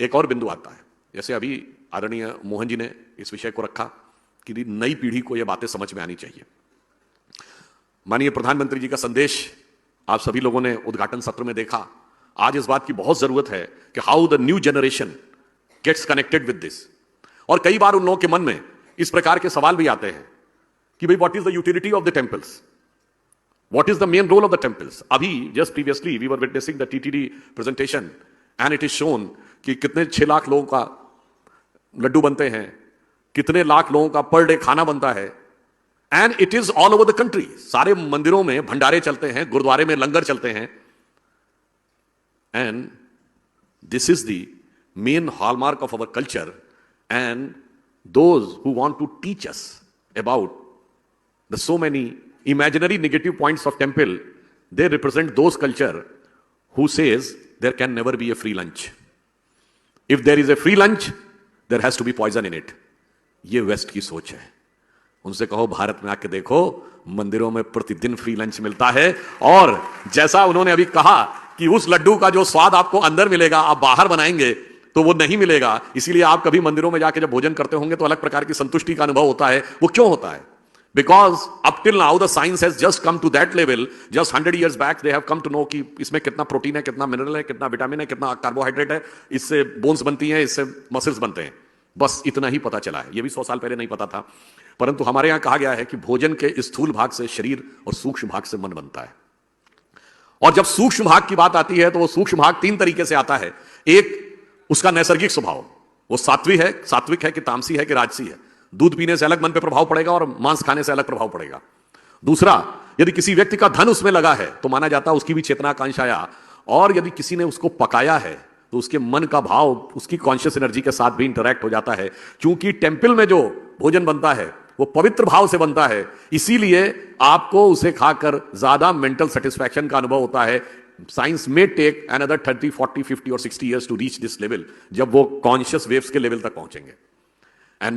एक और बिंदु आता है, जैसे अभी आदरणीय मोहन जी ने इस विषय को रखा कि नई पीढ़ी को यह बातें समझ में आनी चाहिए। माननीय प्रधानमंत्री जी का संदेश आप सभी लोगों ने उद्घाटन सत्र में देखा। आज इस बात की बहुत जरूरत है कि how the new generation gets connected with this. और कई बार उन लोगों के मन में इस प्रकार के सवाल भी आते हैं कि भाई what is the utility of the temples, what is the main role of the temples. अभी just previously we were witnessing the TTD presentation and it is shown कि कितने 6 लाख लोगों का लड्डू बनते हैं, कितने लाख लोगों का पर डे खाना बनता है, and it is all over the country. सारे मंदिरों में भंडारे चलते हैं, गुरुद्वारे में लंगर चलते हैं, and this is the main hallmark of our culture. And those who want to teach us about the so many imaginary negative points of temple, they represent those culture who says there can never be a free lunch. If there is a free lunch, there has to be poison in it. ये waste की सोच है। उनसे कहो भारत में आके देखो, मंदिरों में प्रतिदिन फ्री लंच मिलता है, और जैसा उन्होंने अभी कहा कि उस लड्डू का जो स्वाद आपको अंदर मिलेगा आप बाहर बनाएंगे तो वो नहीं मिलेगा। इसीलिए आप कभी मंदिरों में जाके जब भोजन करते होंगे तो अलग प्रकार की संतुष्टि का अनुभव होता है। वो क्यों होता है? Because up till now the science has just come to that level. Just 100 years back they have come to know कि इसमें कितना प्रोटीन है, कितना मिनरल है, कितना विटामिन है, कितना कार्बोहाइड्रेट है, इससे बोन्स बनती हैं, इससे मसल्स बनते हैं। बस इतना ही पता चला है। ये भी 100 साल पहले नहीं पता था। परंतु हमारे यहां कहा गया है कि भोजन के स्थूल भाग से शरीर और सूक्ष्म भाग से मन बनता है। और जब सूक्ष्म भाग की बात आती है तो वो सूक्ष्म भाग 3 तरीके से आता है। एक, उसका नैसर्गिक स्वभाव, वो सात्विक है कि तामसी है कि राजसी है। दूध पीने से अलग मन पे प्रभाव पड़ेगा और मांस खाने से अलग प्रभाव पड़ेगा। दूसरा, यदि किसी व्यक्ति का धन उसमें लगा है तो माना जाता है उसकी भी चेतनाकांक्ष आया, और यदि किसी ने उसको पकाया है तो उसके मन का भाव उसकी कॉन्शियस एनर्जी के साथ भी इंटरैक्ट हो जाता है। क्योंकि टेम्पल में जो भोजन बनता है वो पवित्र भाव से बनता है, इसीलिए आपको उसे खाकर ज्यादा मेंटल सेटिस्फैक्शन का अनुभव होता है। साइंस में टेक अनदर 30, 40, 50 और 60 years to reach this level, जब वो कॉन्शियस वेव्स के लेवल तक पहुंचेंगे। एंड